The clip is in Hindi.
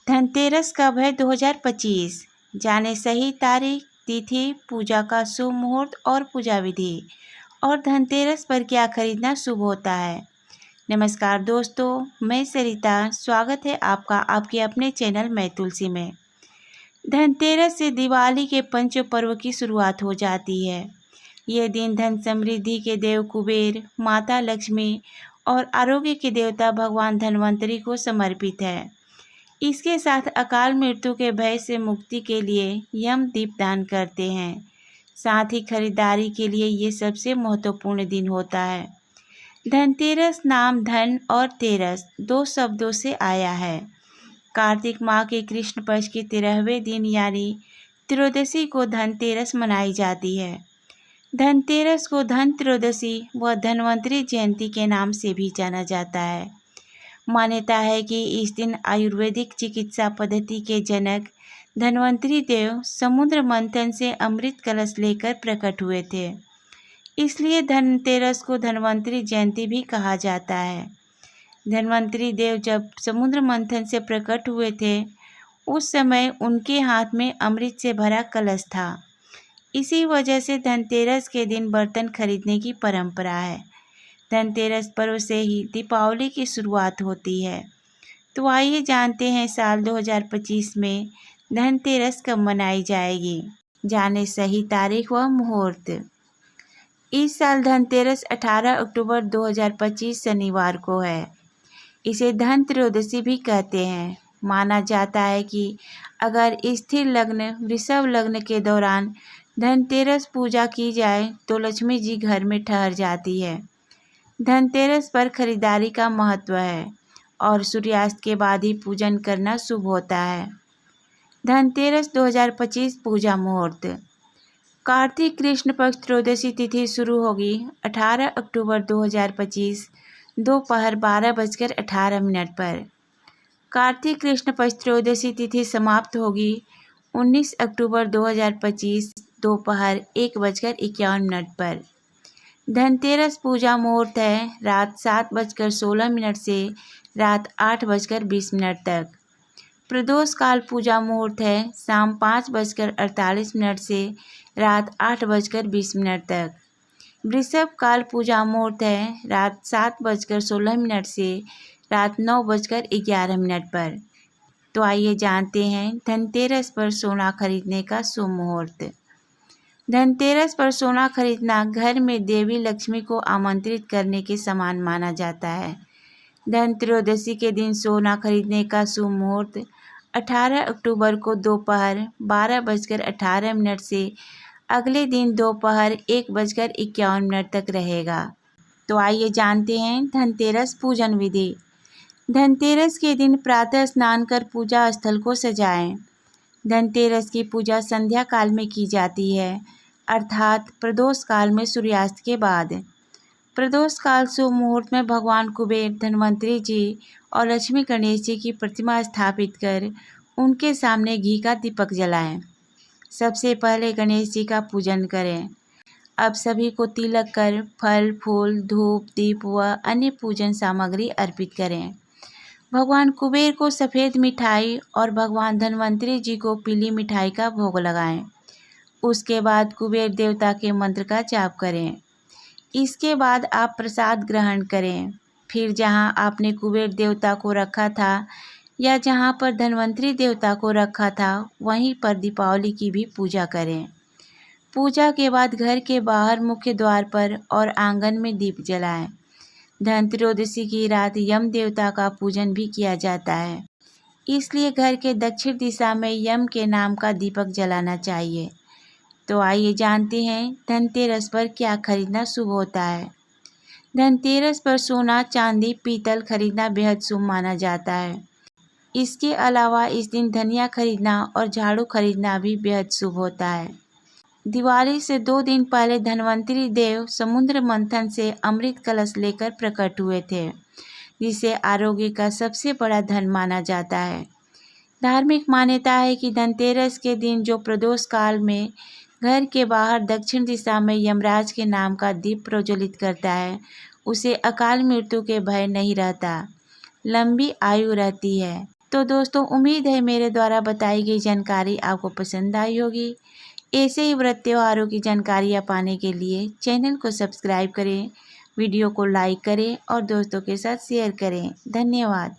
धनतेरस कब है 2025? जाने सही तारीख, तिथि, पूजा का शुभ मुहूर्त और पूजा विधि। और धनतेरस पर क्या खरीदना शुभ होता है। नमस्कार दोस्तों, मैं सरिता। स्वागत है आपका आपके अपने चैनल मैं तुलसी में। धनतेरस से दिवाली के पंच पर्व की शुरुआत हो जाती है। यह दिन धन समृद्धि के देव कुबेर, माता लक्ष्मी और आरोग्य के देवता भगवान धन्वंतरी को समर्पित है। इसके साथ अकाल मृत्यु के भय से मुक्ति के लिए यम दीपदान करते हैं। साथ ही खरीदारी के लिए ये सबसे महत्वपूर्ण दिन होता है। धनतेरस नाम धन और तेरस 2 शब्दों से आया है। कार्तिक माह के कृष्ण पक्ष के 13वें दिन यानी त्रयोदशी को धनतेरस मनाई जाती है। धनतेरस को धन त्रयोदशी व धन्वंतरी जयंती के नाम से भी जाना जाता है। मान्यता है कि इस दिन आयुर्वेदिक चिकित्सा पद्धति के जनक धन्वंतरी देव समुद्र मंथन से अमृत कलश लेकर प्रकट हुए थे। इसलिए धनतेरस को धन्वंतरी जयंती भी कहा जाता है। धन्वंतरी देव जब समुद्र मंथन से प्रकट हुए थे, उस समय उनके हाथ में अमृत से भरा कलश था। इसी वजह से धनतेरस के दिन बर्तन खरीदने की परंपरा है। धनतेरस पर्व से ही दीपावली की शुरुआत होती है। तो आइए जानते हैं साल 2025 में धनतेरस कब मनाई जाएगी। जाने सही तारीख व मुहूर्त। इस साल धनतेरस 18 अक्टूबर 2025 शनिवार को है। इसे धन त्रयोदशी भी कहते हैं। माना जाता है कि अगर स्थिर लग्न वृषभ लग्न के दौरान धनतेरस पूजा की जाए तो लक्ष्मी जी घर में ठहर जाती है। धनतेरस पर खरीदारी का महत्व है और सूर्यास्त के बाद ही पूजन करना शुभ होता है। धनतेरस 2025 पूजा मुहूर्त। कार्तिक कृष्ण पक्ष त्रयोदशी तिथि शुरू होगी 18 अक्टूबर 2025 दोपहर 12:18 पर। कार्तिक कृष्ण पक्ष त्रयोदशी तिथि समाप्त होगी 19 अक्टूबर 2025 दोपहर 1:51 पर। धनतेरस पूजा मुहूर्त है रात 7:16 से रात 8:20 तक। प्रदोष काल पूजा मुहूर्त है शाम 5:48 से रात 8:20 तक। वृषभ काल पूजा मुहूर्त है रात 7:16 से रात 9:11 पर। तो आइए जानते हैं धनतेरस पर सोना खरीदने का शुभ मुहूर्त। धनतेरस पर सोना खरीदना घर में देवी लक्ष्मी को आमंत्रित करने के समान माना जाता है। धन त्रयोदशी के दिन सोना खरीदने का शुभ मुहूर्त 18 अक्टूबर को दोपहर 12:18 से अगले दिन दोपहर 1:51 तक रहेगा। तो आइए जानते हैं धनतेरस पूजन विधि। धनतेरस के दिन प्रातः स्नान कर पूजा स्थल को सजाएं। धनतेरस की पूजा संध्या काल में की जाती है, अर्थात प्रदोष काल में सूर्यास्त के बाद। प्रदोष काल शुभ मुहूर्त में भगवान कुबेर, धन्वंतरी जी और लक्ष्मी गणेश जी की प्रतिमा स्थापित कर उनके सामने घी का दीपक जलाएं। सबसे पहले गणेश जी का पूजन करें। अब सभी को तिलक कर फल, फूल, धूप, दीप व अन्य पूजन सामग्री अर्पित करें। भगवान कुबेर को सफ़ेद मिठाई और भगवान धन्वंतरी जी को पीली मिठाई का भोग लगाएं। उसके बाद कुबेर देवता के मंत्र का जाप करें। इसके बाद आप प्रसाद ग्रहण करें। फिर जहां आपने कुबेर देवता को रखा था या जहां पर धन्वंतरी देवता को रखा था वहीं पर दीपावली की भी पूजा करें। पूजा के बाद घर के बाहर मुख्य द्वार पर और आंगन में दीप जलाएं। धन त्रयोदशी की रात यम देवता का पूजन भी किया जाता है, इसलिए घर के दक्षिण दिशा में यम के नाम का दीपक जलाना चाहिए। तो आइए जानते हैं धनतेरस पर क्या खरीदना शुभ होता है। धनतेरस पर सोना, चांदी, पीतल खरीदना बेहद शुभ माना जाता है। इसके अलावा इस दिन धनिया खरीदना और झाड़ू खरीदना भी बेहद शुभ होता है। दिवाली से 2 दिन पहले धन्वंतरी देव समुद्र मंथन से अमृत कलश लेकर प्रकट हुए थे, जिसे आरोग्य का सबसे बड़ा धन माना जाता है। धार्मिक मान्यता है कि धनतेरस के दिन जो प्रदोष काल में घर के बाहर दक्षिण दिशा में यमराज के नाम का दीप प्रज्वलित करता है, उसे अकाल मृत्यु के भय नहीं रहता, लंबी आयु रहती है। तो दोस्तों उम्मीद है मेरे द्वारा बताई गई जानकारी आपको पसंद आई होगी। ऐसे ही व्रत त्योहारों की जानकारियाँ पाने के लिए चैनल को सब्सक्राइब करें, वीडियो को लाइक करें और दोस्तों के साथ शेयर करें। धन्यवाद।